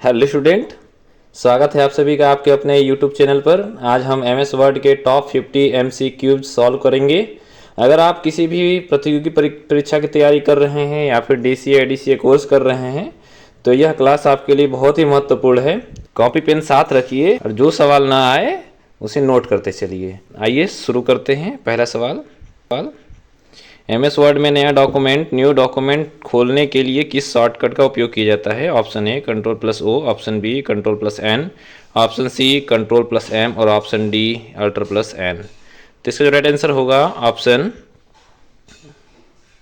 Hello student, स्वागत है आप सभी का आपके अपने यूट्यूब चैनल पर। आज हम एमएस वर्ड के टॉप 50 एमसीक्यूज सॉल्व करेंगे। अगर आप किसी भी प्रतियोगी परीक्षा की तैयारी कर रहे हैं या फिर डीसीए एडीसीए कोर्स कर रहे हैं तो यह क्लास आपके लिए बहुत ही महत्वपूर्ण है। कॉपी पेन साथ रखिए और जो सवाल ना आए उसे नोट करते चलिए। आइए शुरू करते हैं। पहला सवाल, एमएस वर्ड में न्यू डॉक्यूमेंट खोलने के लिए किस शॉर्टकट का उपयोग किया जाता है? Option A Ctrl+O, option B Ctrl+N, option C Ctrl+M और ऑप्शन डी Alt+N। तो इसका जो राइट आंसर होगा ऑप्शन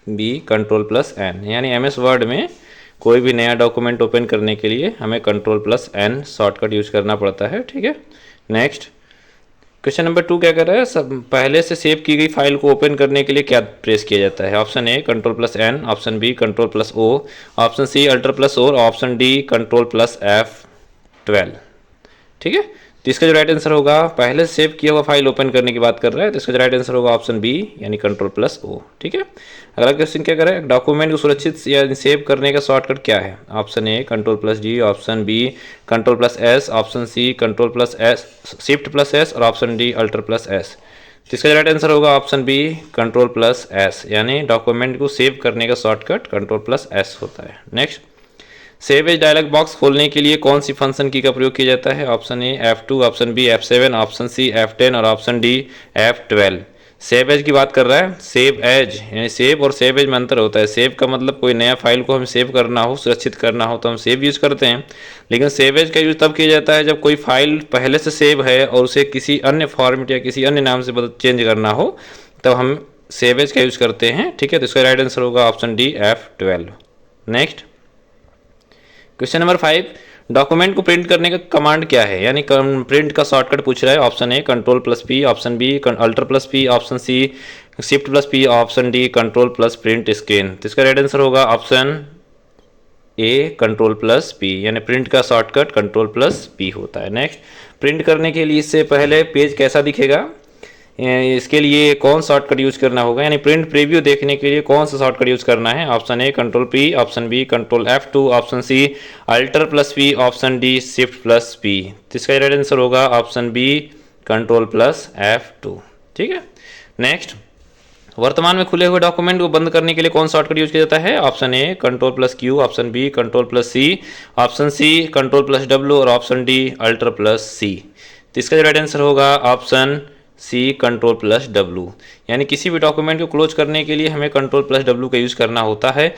बी Ctrl+N। यानी एमएस वर्ड में कोई भी नया डॉक्यूमेंट ओपन करने के लिए हमें Ctrl+N शॉर्टकट यूज करना पड़ता है। ठीक है, नेक्स्ट क्वेश्चन नंबर 2 क्या कर रहा है? सब पहले से सेव की गई फाइल को ओपन करने के लिए क्या प्रेस किया जाता है? Option A Ctrl+N, option B Ctrl+O, option C Alt+O और ऑप्शन डी Ctrl+F12। ठीक है, तो इसका जो राइट आंसर होगा, पहले से सेव किया हुआ फाइल ओपन करने की बात कर रहा है तो इसका जो राइट आंसर होगा ऑप्शन बी यानी Ctrl+O। ठीक है, अगला क्वेश्चन क्या कर रहा है? डॉक्यूमेंट को सुरक्षित या सेव करने का शॉर्टकट क्या है? Option A Ctrl+G, option B Ctrl+S, option C Ctrl+S Shift+S और ऑप्शन डी Alt+S। तो इसका जो राइट आंसर होगा ऑप्शन बी Ctrl+S, यानी डॉक्यूमेंट को सेव करने का शॉर्टकट Ctrl+S होता है। Next, save as dialog box खोलने के लिए कौन सी फंक्शन की का प्रयोग किया जाता है? Option A F2, option B F7, option C F10 और option D F12। Save as की बात कर रहा है। सेव एज यानी सेव और सेव एज में अंतर होता है। सेव का मतलब कोई नया फाइल को हम सेव करना हो, सुरक्षित करना हो तो हम सेव यूज करते हैं, लेकिन सेव एज का यूज तब किया जाता है जब कोई फाइल पहले से सेव है और उसे किसी अन्य फॉर्मेट या किसी अन्य नाम से चेंज करना हो तब हम सेव एज का यूज करते हैं। ठीक है, तो इसका राइट आंसर होगा option D F12। Next question number 5, document को प्रिंट करने का कमांड क्या है? यानी प्रिंट का शॉर्टकट पूछ रहा है। Option A Ctrl+P, option B Alt+P, option C Shift+P, option D Ctrl+Print screen. तो इसका राइट आंसर होगा ऑप्शन ए Ctrl+P, यानी प्रिंट का शॉर्टकट Ctrl+P होता है। नेक्स्ट, प्रिंट करने के लिए इससे पहले पेज कैसा दिखेगा? इसके लिए कौन शॉर्टकट यूज करना होगा? यानी प्रिंट प्रीव्यू देखने के लिए कौन सा शॉर्टकट यूज करना है? Option A Ctrl+P, option B Ctrl+F2, option C Alt+P, option D Shift+P। तो इसका राइट आंसर होगा ऑप्शन बी Ctrl+F2। ठीक है, नेक्स्ट, वर्तमान में खुले हुए डॉक्यूमेंट को बंद करने के लिए कौन शॉर्टकट यूज किया जाता है? Option A Ctrl+Q, option B Ctrl+C, option C Ctrl+W और ऑप्शन डी Alt+C। तो इसका राइट आंसर होगा ऑप्शन सी Ctrl+W। यानी किसी भी डॉक्यूमेंट को क्लोज करने के लिए हमें Ctrl+W का यूज करना होता है।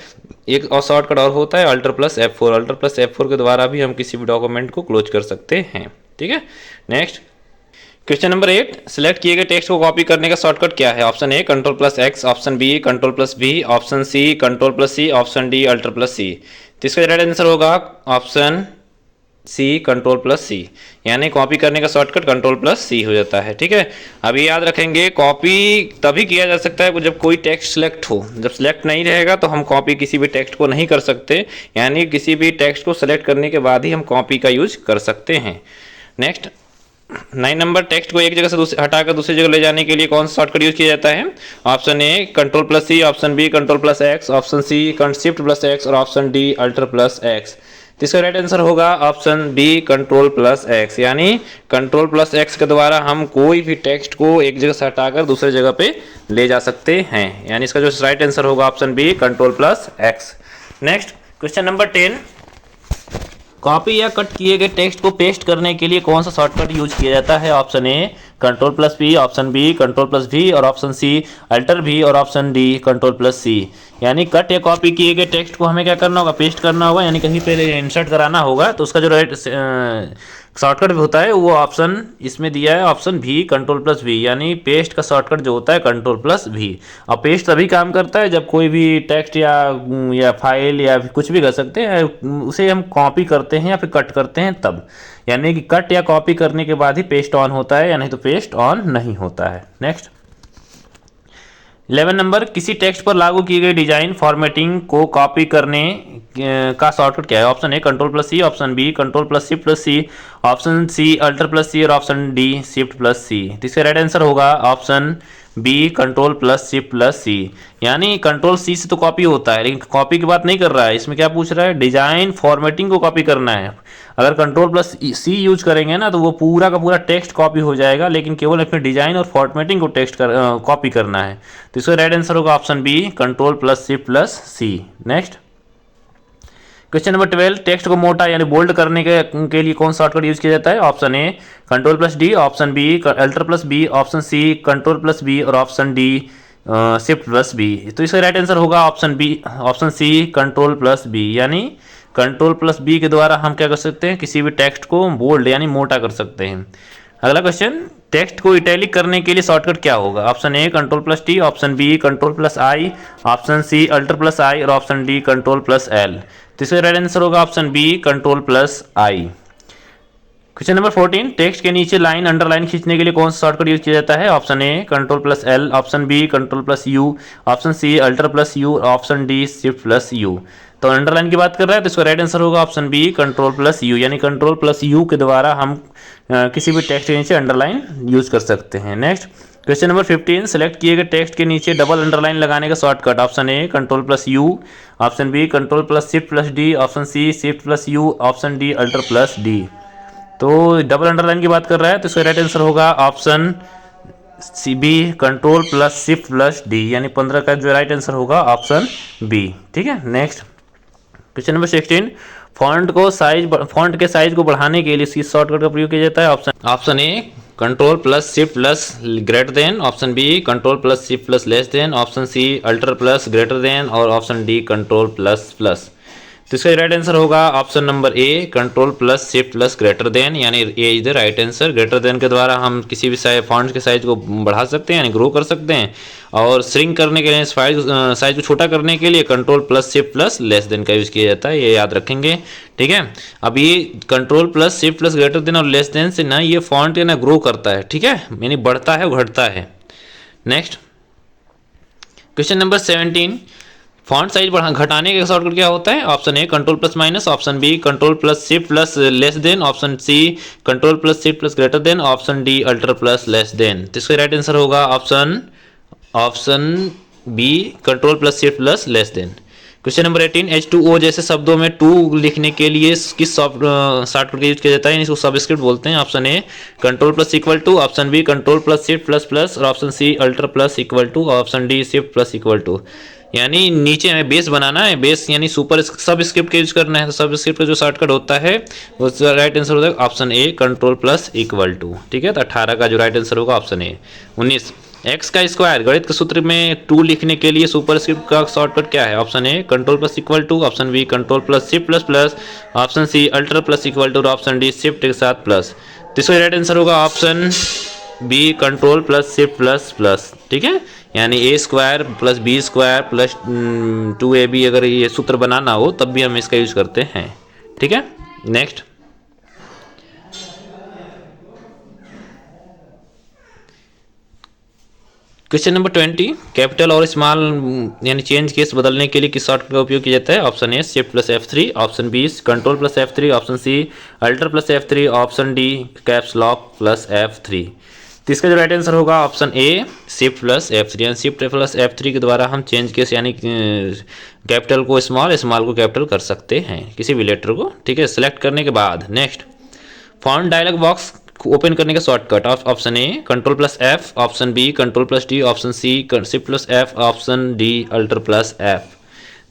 एक और शॉर्टकट और होता है Alt+F4। Alt+F4 के द्वारा भी हम किसी भी डॉक्यूमेंट को क्लोज कर सकते हैं। ठीक है, नेक्स्ट क्वेश्चन नंबर 8, सिलेक्ट किए गए टेक्स्ट को कॉपी करने का शॉर्टकट क्या है? Option A Ctrl+X, option B Ctrl+V, option C Ctrl+C, option D Alt+C। तो इसका राइट आंसर होगा ऑप्शन सी Ctrl+C, यानी कॉपी करने का शॉर्टकट Ctrl+C हो जाता है। ठीक है, अभी याद रखेंगे कॉपी तभी किया जा सकता है जब कोई टेक्स्ट सिलेक्ट हो। जब सिलेक्ट नहीं रहेगा तो हम कॉपी किसी भी टेक्स्ट को नहीं कर सकते, यानी किसी भी टेक्स्ट को सिलेक्ट करने के बाद ही हम कॉपी का यूज कर सकते हैं। नेक्स्ट 9 नंबर, टेक्स्ट को एक जगह से हटाकर दूसरी जगह ले जाने के लिए कौन सा शॉर्टकट यूज किया जाता है? Option A Ctrl+C, option B Ctrl+X, option C Shift+X और ऑप्शन डी Alt+X। तो इसका राइट आंसर होगा ऑप्शन बी Ctrl+X, यानी Ctrl+X के द्वारा हम कोई भी टेक्स्ट को एक जगह से हटाकर दूसरी जगह पे ले जा सकते हैं। यानी इसका जो राइट आंसर होगा option B Ctrl+X। Next question number 10, copy या कट किए गए टेक्स्ट को पेस्ट करने के लिए कौन सा शॉर्टकट यूज किया जाता है? Option A Ctrl+P, option B Ctrl+V और ऑप्शन सी Alt+V और ऑप्शन डी Ctrl+C। यानी कट या कॉपी किए गए टेक्स्ट को हमें क्या करना होगा? पेस्ट करना होगा, यानी कहीं पे इंसर्ट कराना होगा। तो उसका जो राइट शॉर्टकट होता है वो ऑप्शन इसमें दिया है, ऑप्शन भी Ctrl+V, यानी पेस्ट का शॉर्टकट जो होता है Ctrl+V। और पेस्ट तभी काम करता है जब कोई भी टेक्स्ट या फाइल या कुछ भी कर सकते हैं उसे हम कॉपी करते हैं या फिर कट करते हैं तब, यानी कि कट या कॉपी करने के बाद ही पेस्ट ऑन होता है, या नहीं तो पेस्ट ऑन नहीं होता है। नेक्स्ट 11 नंबर, किसी टेक्स्ट पर लागू की गई डिजाइन फॉर्मेटिंग को कॉपी करने का शॉर्टकट क्या है? Option A Ctrl+C, option B Ctrl+Shift+C, option C Alt+C और ऑप्शन डी Shift+C। तो इसका राइट आंसर होगा option B control plus shift plus C, यानी कंट्रोल सी से तो कॉपी होता है, लेकिन कॉपी की बात नहीं कर रहा है, इसमें क्या पूछ रहा है, डिजाइन फॉर्मेटिंग को कॉपी करना है। अगर कंट्रोल प्लस सी यूज करेंगे ना तो वो पूरा का पूरा टेक्स्ट कॉपी हो जाएगा, लेकिन केवल अपने डिजाइन और फॉर्मेटिंग को कॉपी करना है। तो इसका राइट आंसर होगा option B control plus shift plus C. Next question number 12, text को मोटा यानी बोल्ड करने के लिए कौन सा शॉर्टकट यूज किया जाता है? Option A control plus D, option B alter plus B, option C control plus B और option D shift plus B. तो इसका राइट आंसर होगा option B, option C control plus B, यानी control plus B के द्वारा हम क्या कर सकते हैं, किसी भी टेक्स्ट को बोल्ड यानी मोटा कर सकते हैं। अगला क्वेश्चन, टेक्स्ट को इटैलिक करने के लिए शॉर्टकट क्या होगा? Option A control plus T, option B control plus I, option C alter plus I और option D control plus L. तो इसका राइट आंसर होगा option B control plus I. Question number 14, text के नीचे line underline खींचने के लिए कौन सा शॉर्टकट यूज किया जाता है? Option A control plus L, option B control plus U, option C alter plus U, option D shift plus U. तो अंडरलाइन की बात कर रहा है तो इसका राइट आंसर होगा option B control plus U, यानी कंट्रोल प्लस यू के द्वारा हम किसी भी टेक्स्ट के नीचे अंडरलाइन यूज कर सकते हैं। नेक्स्ट क्वेश्चन नंबर 15, सेलेक्ट किए गए टेक्स्ट के नीचे डबल अंडरलाइन लगाने का shortcut. Option A control plus U, option B control plus shift plus D, option C shift plus U, option D alter plus D. तो डबल अंडरलाइन की बात कर रहा है तो इसका राइट आंसर होगा option C B control plus shift plus D, यानी 15 का जो राइट आंसर होगा ऑप्शन बी। ठीक है। नेक्स्ट क्वेश्चन नंबर 16, फॉन्ट के साइज को बढ़ाने के लिए इसकी शॉर्टकट का प्रयोग किया जाता है। Option A control plus shift plus greater than, option B control plus shift plus less than, option C alter plus greater than और option D control plus plus. तो इसका राइट आंसर होगा option number A control plus shift plus greater than, यानी A is the right answer. Greater than के द्वारा हम किसी भी फॉन्ट के साइज को बढ़ा सकते हैं यानी ग्रो कर सकते हैं, और श्रिंक करने के लिए साइज को छोटा करने के लिए control plus shift plus less then का यूज किया जाता है, ये याद रखेंगे। ठीक है। अब ये control plus shift plus greater than और लेस देन से ना ये फॉन्ट ना ग्रो करता है, ठीक है, यानी बढ़ता है घटता है। Next question number 17, font size घटाने का शॉर्टकट क्या होता है? Option A control plus minus, option B control plus shift plus less than, option C control plus shift plus greater than, option D alter plus less than. तो इसका right answer होगा option B control plus shift plus less than. Question number 18, H2O जैसे शब्दों में 2 लिखने के लिए किस शॉर्टकट का यूज किया जाता है? इसको सबस्क्रिप्ट बोलते हैं। Option A control plus equal to, option B control plus shift plus plus और option C alter plus equal to, option D shift plus equal to. यानी नीचे हमें बेस बनाना है, बेस यानी सुपर सब स्क्रिप्ट का यूज करना है। तो सब स्क्रिप्ट का जो शॉर्टकट होता है उसका राइट आंसर होता है option A control plus equal to. ठीक है। तो 18 का जो राइट आंसर होगा ऑप्शन ए। 19, एक्स का स्क्वायर गणित के सूत्र में 2 लिखने के लिए सुपर स्क्रिप्ट का शॉर्टकट क्या है? Option A control plus equal to, option B control plus shift plus plus, option C alter plus equal to और ऑप्शन डी शिफ्ट के साथ प्लस। तो इसका राइट आंसर होगा option B control plus shift plus plus. ठीक है। यानी a square plus b square plus 2ab अगर ये सूत्र बनाना हो तब भी हम इसका यूज करते हैं। ठीक है। नेक्स्ट क्वेश्चन नंबर 20, कैपिटल और स्मॉल यानी चेंज केस बदलने के लिए किस शॉर्टकट का उपयोग किया जाता है? Option A shift plus F3, option B control plus F3, option C alter plus F3, option D caps lock plus F3। तो इसका जो राइट आंसर होगा option A shift plus F3, यानी शिफ्ट प्लस F3 के द्वारा हम change case यानी capital को स्मॉल, स्मॉल को कैपिटल कर सकते हैं किसी भी लेटर को। ठीक है। सेलेक्ट करने के बाद next font dialog box open करने का shortcut. Option A control plus F, option B control plus D, option C shift plus F, option D alter plus F।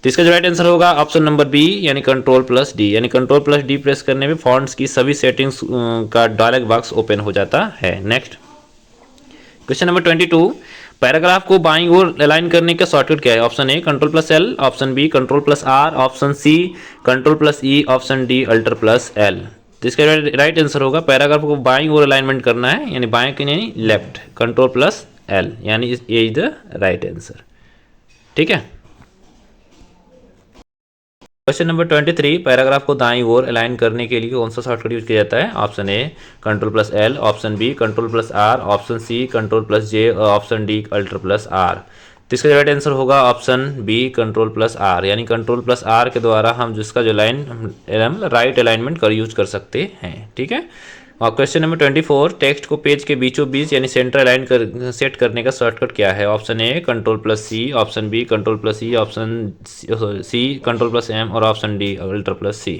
तो इसका जो राइट आंसर होगा ऑप्शन नंबर बी यानी control plus D, यानी control plus D press करने में fonts की सभी सेटिंग्स का डायलॉग बॉक्स ओपन हो जाता है। नेक्स्ट क्वेश्चन नंबर 22, पैराग्राफ को बाईं ओर अलाइन करने का शॉर्टकट क्या है? Option A control plus L, option B control plus R, option C control plus E, option D alter plus L. तो इसका राइट आंसर होगा पैराग्राफ को बाईं ओर अलाइनमेंट करना है, यानी बाएं के यानी लेफ्ट, कंट्रोल प्लस एल, यानी A is the right answer. ठीक है। क्वेश्चन नंबर 23, पैराग्राफ को दाईं ओर अलाइन करने के लिए कौन सा शॉर्टकट यूज किया जाता है? Option A control plus L, option B control plus R, option C control plus J और option D alter plus R. तो इसका राइट आंसर होगा option B control plus R, यानी कंट्रोल प्लस आर के द्वारा हम जिसका जो लाइन राइट अलाइनमेंट कर यूज कर सकते हैं। ठीक है। और क्वेश्चन नंबर 24, टेक्स्ट को पेज के बीचों बीच यानी सेंटर अलाइन कर सेट करने का शॉर्टकट क्या है? Option A control plus C, option B control plus E, option C control plus M और option D alter plus C.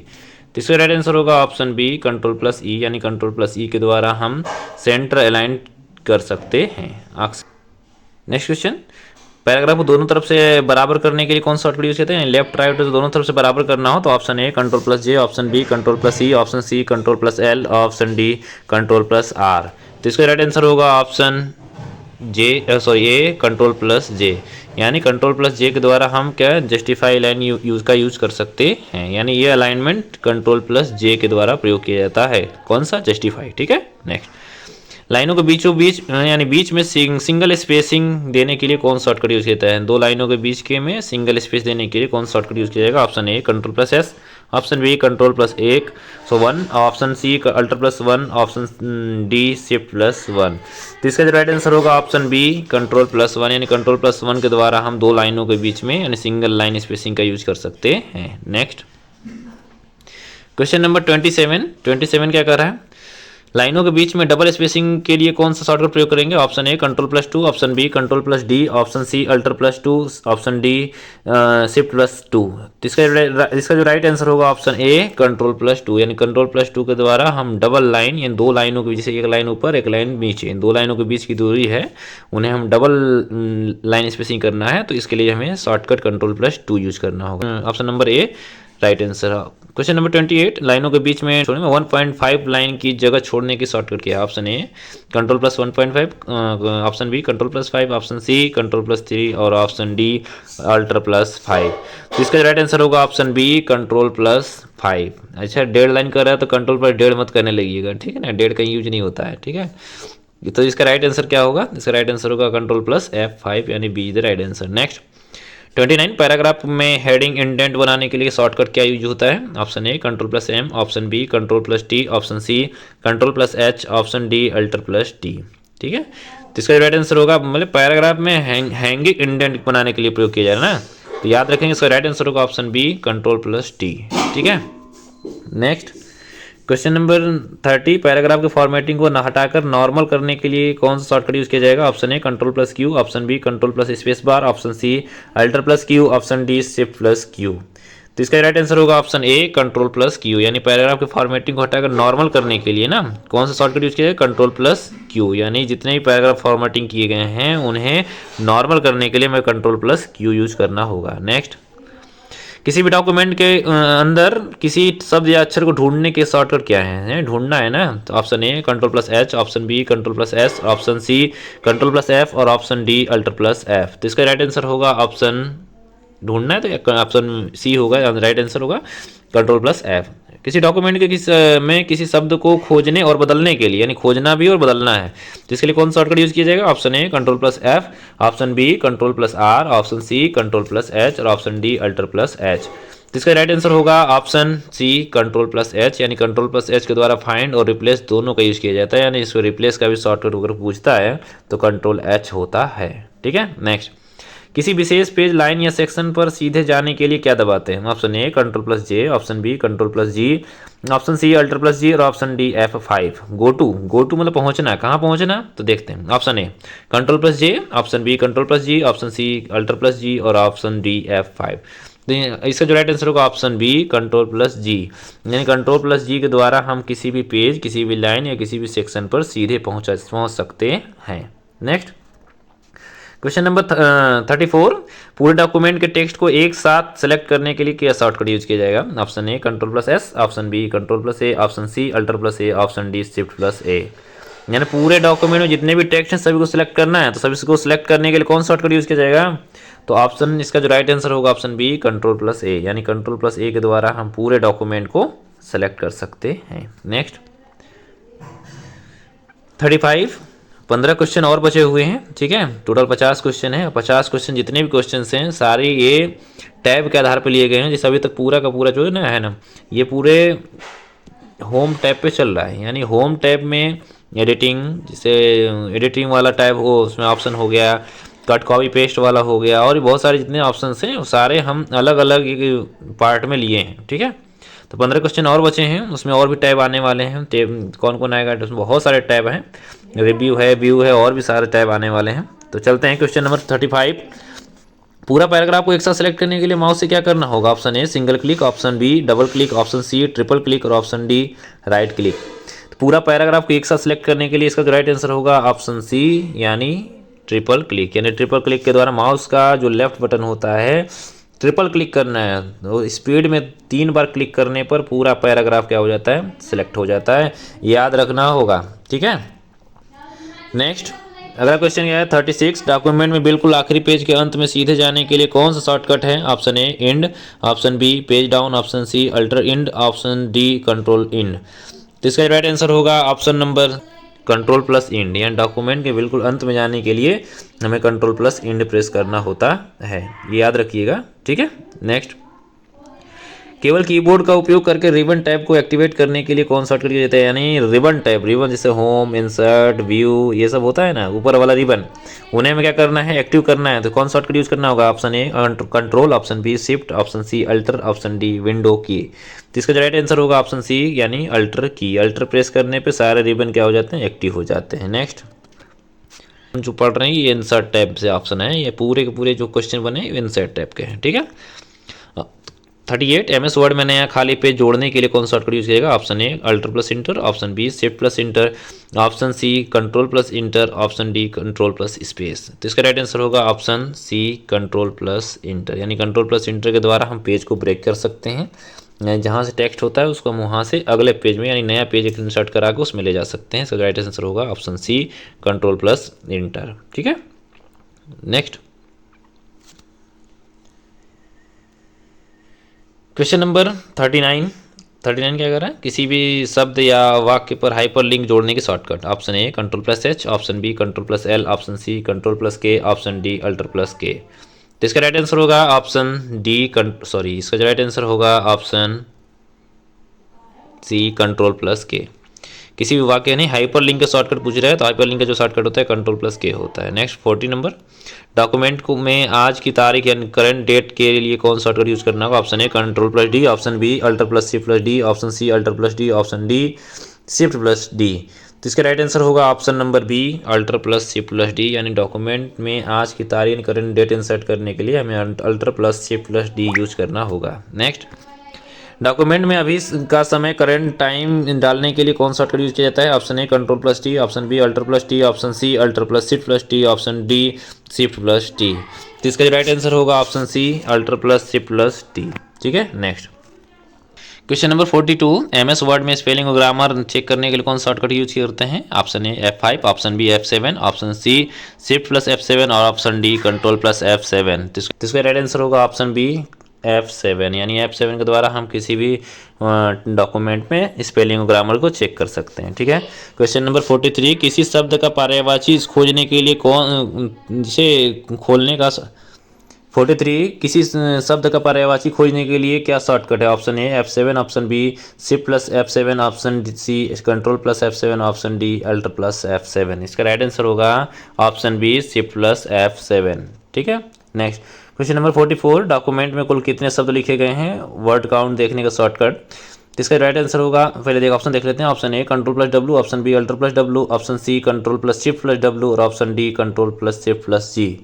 तो इसका राइट आंसर होगा option B control plus E, यानी कंट्रोल प्लस ई के द्वारा हम सेंटर अलाइन कर सकते हैं। नेक्स्ट क्वेश्चन, पैराग्राफ को दोनों तरफ से बराबर करने के लिए कौन सा शॉर्टकट यूज करते हैं? लेफ्ट राइट दोनों तरफ से बराबर करना हो तो option A control plus J, option B control plus E, option C control plus L, option D control plus R. तो इसका राइट आंसर होगा option A control plus J, यानी कंट्रोल प्लस जे के द्वारा हम क्या जस्टिफाई लाइन यूज कर सकते हैं, यानी ये अलाइनमेंट कंट्रोल प्लस जे के द्वारा प्रयोग किया जाता है। कौन सा? जस्टिफाई। ठीक है। नेक्स्ट, लाइनों के बीचों बीच यानी बीच में सिंगल स्पेसिंग देने के लिए कौन सा शॉर्टकट यूज किया है? दो लाइनों के बीच के में सिंगल स्पेस देने के लिए कौन सा शॉर्टकट यूज किया जाएगा? Option A control plus S, option B control plus एक सो 1, option C alter plus 1, option D shift plus 1। तो इसका जो राइट आंसर होगा ऑप्शन बी कंट्रोल प्लस 1, यानी कंट्रोल प्लस 1 के द्वारा हम दो लाइनों के बीच में यानी सिंगल लाइन स्पेसिंग का यूज कर सकते हैं। नेक्स्ट, क्वेश्चन नंबर 27 क्या कर रहा है? लाइनों के बीच में डबल स्पेसिंग के लिए कौन सा शॉर्टकट प्रयोग करेंगे? Option A control plus 2, option B control plus D, option C alter plus 2, option D shift plus 2। तो इसका जो राइट आंसर होगा ऑप्शन ए कंट्रोल प्लस 2, यानी कंट्रोल प्लस 2 के द्वारा हम डबल लाइन यानी दो लाइनों के बीच, एक लाइन ऊपर एक लाइन नीचे, दो लाइनों के बीच की दूरी है उन्हें हम डबल लाइन स्पेसिंग करना है, तो इसके लिए हमें शॉर्टकट कंट्रोल प्लस 2 यूज करना होगा। ऑप्शन नंबर ए राइट आंसर। क्वेश्चन नंबर 28, लाइनों के बीच में छोड़ने में 1.5 लाइन की जगह छोड़ने की शॉर्टकट क्या है? Option A control plus 1.5, option B control plus 5, option C control plus 3 और ऑप्शन डी अल्टर प्लस 5। तो इसका राइट आंसर होगा ऑप्शन बी कंट्रोल प्लस 5। अच्छा, डेढ़ लाइन कर रहा है तो कंट्रोल प्लस डेढ़ मत करने लगिएगा, ठीक है ना, डेढ़ कहीं यूज नहीं होता है। ठीक है, तो इसका राइट आंसर क्या होगा? इसका राइट आंसर होगा कंट्रोल प्लस F5, यानी B is the right answer. Next, 29, paragraph में हेडिंग इंडेंट बनाने के लिए शॉर्टकट क्या यूज होता है? Option A control plus M, option B control plus T, option C control plus H, option D alter plus T. ठीक है, तो इसका राइट आंसर होगा, मतलब पैराग्राफ में हैंगिंग इंडेंट बनाने के लिए प्रयोग किया जाए ना, तो याद रखेंगे इसका राइट आंसर होगा option B control plus T. ठीक है। नेक्स्ट, क्वेश्चन नंबर 30, पैराग्राफ के फॉर्मेटिंग को हटाकर नॉर्मल करने के लिए कौन सा शॉर्टकट यूज किया जाएगा? Option A control plus Q, option B control plus space bar, option C alter plus Q, option D shift plus Q. तो इसका राइट आंसर होगा option A control plus Q, यानी पैराग्राफ के formatting को हटाकर normal करने के लिए ना कौन सा शॉर्टकट यूज किया जाएगा? कंट्रोल प्लस क्यू, यानी जितने भी पैराग्राफ फॉर्मेटिंग किए गए हैं उन्हें नॉर्मल करने के लिए हमें कंट्रोल प्लस क्यू यूज करना होगा। नेक्स्ट, किसी भी डॉक्यूमेंट के अंदर किसी शब्द या अक्षर को ढूंढने के शॉर्टकट क्या है? ढूंढना है ना, तो option A control plus H, option B control plus S, option C control plus F और option D alter plus F. तो इसका राइट आंसर होगा ऑप्शन ढूंढना है तो ऑप्शन सी होगा, राइट आंसर होगा कंट्रोल प्लस एफ। किसी डॉक्यूमेंट के में किसी शब्द को खोजने और बदलने के लिए, यानी खोजना भी और बदलना है, तो इसके लिए कौन सा शॉर्टकट यूज किया जाएगा? Option A control plus F, option B control plus R, option C control plus H और option D alter plus H. तो इसका राइट आंसर होगा option C control plus H, यानी कंट्रोल प्लस एच के द्वारा find और replace दोनों का यूज किया जाता है, यानी इसको रिप्लेस का भी शॉर्टकट अगर पूछता है तो कंट्रोल एच होता है। ठीक है। नेक्स्ट, किसी विशेष पेज, लाइन या सेक्शन पर सीधे जाने के लिए क्या दबाते हैं? Option A control plus J, option B control plus G, option C alter plus G और option D F5। Go to मतलब पहुंचना, कहाँ पहुंचना तो देखते हैं। Option A control plus J, option B control plus G, option C alter plus G और option D F5। तो इसका जो राइट आंसर होगा option B control plus G, यानी कंट्रोल प्लस जी के द्वारा हम किसी भी पेज, किसी भी लाइन या किसी भी सेक्शन पर सीधे पहुंच सकते हैं। नेक्स्ट, क्वेश्चन नंबर 34, पूरे डॉक्यूमेंट के टेक्स्ट को एक साथ सेलेक्ट करने के लिए क्या शॉर्टकट यूज किया जाएगा? Option A control plus S, option B control plus A, option C alter plus A, option D shift plus A. यानी पूरे डॉक्यूमेंट में जितने भी टेक्स्ट हैं सभी को सिलेक्ट करना है, तो सभी को सिलेक्ट करने के लिए कौन सा शॉर्टकट यूज किया जाएगा? तो ऑप्शन, इसका जो राइट आंसर होगा option B control plus A, यानी कंट्रोल प्लस ए के द्वारा हम पूरे डॉक्यूमेंट को सेलेक्ट कर सकते हैं। नेक्स्ट, 35, 15 क्वेश्चन और बचे हुए हैं। ठीक है, टोटल 50 क्वेश्चन है। 50 क्वेश्चन जितने भी क्वेश्चन हैं सारे ये टैब के आधार पर लिए गए हैं, जैसे अभी तक पूरा का पूरा जो है ना ये पूरे होम टैब पे चल रहा है, यानी होम टैब में एडिटिंग, जैसे एडिटिंग वाला टैब हो उसमें ऑप्शन हो गया, कट कॉपी पेस्ट वाला हो गया, और बहुत सारे जितने ऑप्शन हैं वो सारे हम अलग अलग पार्ट में लिए हैं। ठीक है, तो 15 क्वेश्चन और बचे हैं, उसमें और भी टैब आने वाले हैं। टैब कौन कौन आएगा, उसमें बहुत सारे टैब हैं, रिव्यू है, व्यू है, और भी सारे टैब आने वाले हैं। तो चलते हैं क्वेश्चन नंबर 35। पूरा पैराग्राफ को एक साथ सेलेक्ट करने के लिए माउस से क्या करना होगा? Option A single click, option B double click, option C triple click और ऑप्शन डी राइट क्लिक। तो पूरा पैराग्राफ को एक साथ सेलेक्ट करने के लिए इसका जो राइट आंसर होगा ऑप्शन सी यानी ट्रिपल क्लिक। यानी ट्रिपल क्लिक के द्वारा माउस का जो लेफ्ट बटन होता है ट्रिपल क्लिक करना है, तो स्पीड में 3 बार क्लिक करने पर पूरा पैराग्राफ क्या हो जाता है? सिलेक्ट हो जाता है। याद रखना होगा, ठीक है। नेक्स्ट अगला क्वेश्चन क्या है 36। डॉक्यूमेंट में बिल्कुल आखिरी पेज के अंत में सीधे जाने के लिए कौन सा शॉर्टकट है? Option A end, option B page down, option C alt end, option D control end. तो इसका राइट आंसर होगा option number control plus end. यानी डॉक्यूमेंट के बिल्कुल अंत में जाने के लिए हमें कंट्रोल प्लस इंड प्रेस करना होता है, ये याद रखिएगा, ठीक है। नेक्स्ट केवल कीबोर्ड का उपयोग करके रिबन टैब को एक्टिवेट करने के लिए कौन शॉर्टकट यूज होता है? यानी रिबन टैब, रिबन जैसे होम, इंसर्ट, व्यू, ये सब होता है ना ऊपर वाला रिबन, उन्हें हमें क्या करना है? एक्टिव करना है। तो कौन शॉर्टकट यूज करना होगा? Option A control, option B shift, option C alt, option D window key. तो इसका जो राइट आंसर होगा ऑप्शन सी यानी अल्टर की। अल्टर प्रेस करने पर सारे रिबन क्या हो जाते हैं? एक्टिव हो जाते हैं। नेक्स्ट हम जो पढ़ रहे हैं ये इंसर्ट टैब से ऑप्शन है, ये पूरे के पूरे जो क्वेश्चन बने इंसर्ट टैब के हैं, ठीक है। 38 MS वर्ड में नया खाली पेज जोड़ने के लिए कौन सा शॉर्टकट यूज करेगा? Option A alter plus enter, option B shift plus enter, option C control plus enter, option D control plus space. तो इसका राइट आंसर होगा option C control plus enter. यानी कंट्रोल प्लस इंटर के द्वारा हम page को break कर सकते हैं, जहाँ से टेक्स्ट होता है उसको हम वहाँ से अगले पेज में यानी नया पेज इंसर्ट करा के उसमें ले जा सकते हैं। इसका राइट आंसर होगा option C control plus enter, ठीक है। नेक्स्ट क्वेश्चन नंबर 39 क्या कर रहा है? किसी भी शब्द या वाक्य पर हाइपर लिंक जोड़ने की shortcut. Option A control plus H, option B control plus L, option C control plus K, option D alter plus K. तो इसका राइट आंसर होगा ऑप्शन डी इसका राइट आंसर होगा option C control plus K. किसी भी वाक्य नहीं hyper link का शॉर्टकट पूछ रहा है तो हाइपर लिंक का जो शॉर्टकट होता है कंट्रोल प्लस के होता है। नेक्स्ट 40 नंबर डॉक्यूमेंट को में आज की तारीख यानी करंट डेट के लिए कौन शॉर्टकट यूज करना होगा? Option A control plus D, option B alter plus shift plus D, option C alter plus D, option D shift plus D. तो इसका राइट आंसर होगा option number B alter plus shift plus D. यानी document में आज की तारीख current date insert करने के लिए हमें alter plus shift plus D use करना होगा। नेक्स्ट डॉक्यूमेंट में अभी का समय करंट टाइम डालने के लिए कौन सा शॉर्टकट यूज किया जाता है? Option A control plus T, option B alter plus T, option C alter plus shift plus T, option D shift plus T. तो इसका राइट आंसर होगा option C alter plus shift plus T, ठीक है। Next question number 42 MS word में spelling और grammar check करने के लिए कौन सा शॉर्टकट यूज करते हैं? Option A F5, option B F7, option C shift plus F7 और option D control plus F7। तो इसका राइट आंसर होगा ऑप्शन बी F7। यानी F7 के द्वारा हम किसी भी डॉक्यूमेंट में स्पेलिंग और ग्रामर को चेक कर सकते हैं, ठीक है। क्वेश्चन नंबर 43 किसी शब्द का पर्यायवाची खोजने के लिए जिसे खोलने का 43 किसी शब्द का पर्यायवाची खोजने के लिए क्या शॉर्टकट है? Option A F7, option B shift plus F7, option C control plus F7, option D alter plus F7। इसका राइट आंसर होगा option B shift plus F7, ठीक है। नेक्स्ट क्वेश्चन नंबर 44 डॉक्यूमेंट में कुल कितने शब्द लिखे गए हैं? वर्ड काउंट देखने का शॉर्टकट। इसका राइट आंसर होगा, पहले ऑप्शन देख लेते हैं। Option A control plus W, option B alter plus W, option C control plus shift plus W और option D control plus shift plus G.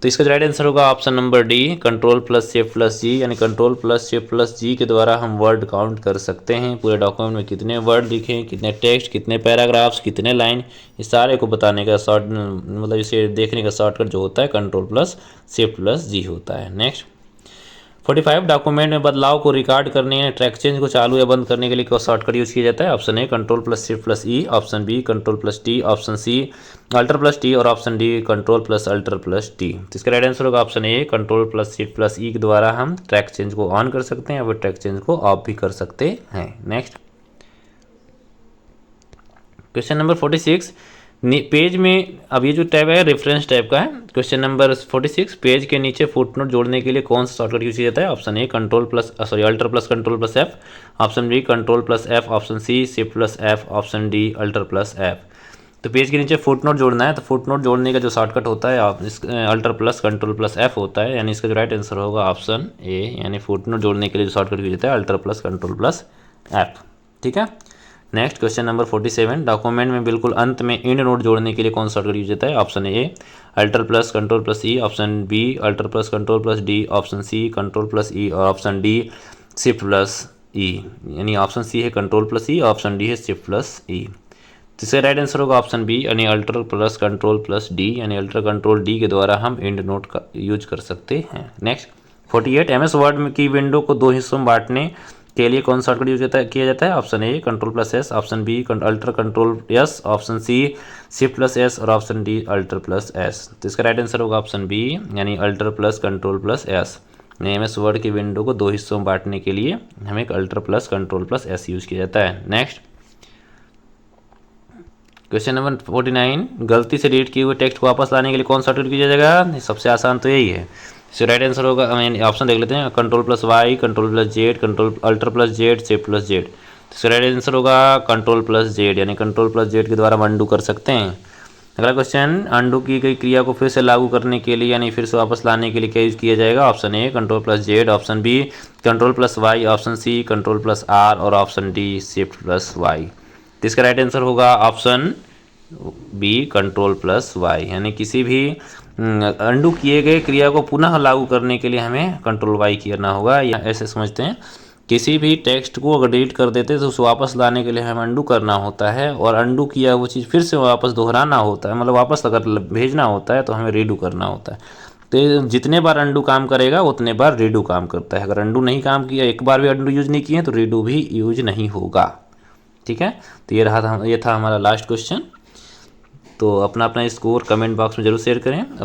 तो इसका राइट आंसर होगा option number D control plus shift plus G. यानी control plus shift plus G के द्वारा हम word count कर सकते हैं पूरे डॉक्यूमेंट में कितने वर्ड लिखे हैं, कितने टेक्स्ट, कितने पैराग्राफ्स, कितने लाइन, इस सारे को बताने का मतलब इसे देखने का शॉर्टकट जो होता है कंट्रोल प्लस शिफ्ट प्लस जी होता है। नेक्स्ट 45 डॉक्यूमेंट में बदलाव को रिकॉर्ड करने या ट्रैक चेंज को चालू या बंद करने के लिए क्या शॉर्टकट यूज किया जाता है? Option A control plus shift plus E, option B control plus T, option C alter plus T और option D control plus alter plus T. तो इसका राइट आंसर होगा option A control plus shift plus E के द्वारा हम track change को on कर सकते हैं या फिर ट्रैक चेंज को ऑफ भी कर सकते हैं। नेक्स्ट क्वेश्चन नंबर 46 पेज में अब ये जो टैब है रेफरेंस टैब का है। क्वेश्चन नंबर 46 पेज के नीचे फुटनोट जोड़ने के लिए कौन सा शॉर्टकट यूज किया जाता है? Option A control plus alter plus control plus F, option B control plus F, option C shift plus F, option D alter plus F. तो पेज के नीचे फुटनोट जोड़ना है, तो फुटनोट जोड़ने का जो शॉर्टकट होता है आप इस alter plus control plus F होता है, यानी इसका जो राइट आंसर होगा ऑप्शन ए, यानी फुटनोट जोड़ने के लिए जो शॉर्टकट यूज होता है alter plus control plus F. ठीक है। नेक्स्ट क्वेश्चन नंबर 47, डॉक्यूमेंट में बिल्कुल अंत में एंड नोट जोड़ने के लिए कौन सा शॉर्टकट यूज होता है? Option A alter plus control plus E, option B alter plus control plus D, option C control plus E और option D shift plus E, यानी ऑप्शन सी है control plus E, option D है shift plus E. तो इसका right answer होगा option B, यानी alter plus control plus D, यानी alter control D के द्वारा हम एंड नोट का यूज कर सकते हैं। नेक्स्ट 48, एमएस वर्ड की विंडो को दो हिस्सों में बांटने के लिए कौन सा शॉर्टकट यूज किया जाता है? Option A control plus S, option B alter control S, option C shift plus S और option D alter plus S. तो इसका राइट आंसर होगा ऑप्शन बी, यानी alter plus control plus S. MS Word की window को दो हिस्सों में बांटने के लिए हमें एक alter plus control plus S use किया जाता है। नेक्स्ट क्वेश्चन नंबर 49, गलती से डिलीट किए हुए टेक्स्ट को वापस लाने के लिए कौन सा शॉर्टकट किया जाएगा? सबसे आसान तो यही है। इसका राइट आंसर होगा, ऑप्शन देख लेते हैं, control plus Y, control plus Z, control alt plus Z, shift plus Z. तो इसका राइट आंसर होगा कंट्रोल प्लस जेड, यानी कंट्रोल प्लस जेड के द्वारा हम अंडू कर सकते हैं। अगला क्वेश्चन, अंडू की गई क्रिया को फिर से लागू करने के लिए यानी फिर से वापस लाने के लिए क्या यूज किया जाएगा? Option A control plus Z, option B control plus Y, option C control plus R और option D shift plus Y. तो इसका राइट आंसर होगा option B control plus Y, यानी किसी भी अंडू किए गए क्रिया को पुनः लागू करने के लिए हमें कंट्रोल वाई करना होगा। या ऐसे समझते हैं, किसी भी टेक्स्ट को अगर डिलीट कर देते तो उसे वापस लाने के लिए हमें अंडू करना होता है, और अंडू किया वो चीज़ फिर से वापस दोहराना होता है, मतलब वापस अगर भेजना होता है तो हमें रीडू करना होता है। तो जितने बार अंडू काम करेगा उतने बार रीडू काम करता है। अगर अंडू नहीं काम किया, एक बार भी अंडू यूज नहीं किए, तो रीडू भी यूज नहीं होगा। ठीक है। तो ये था हमारा लास्ट क्वेश्चन। तो अपना अपना स्कोर कमेंट बॉक्स में जरूर शेयर करें।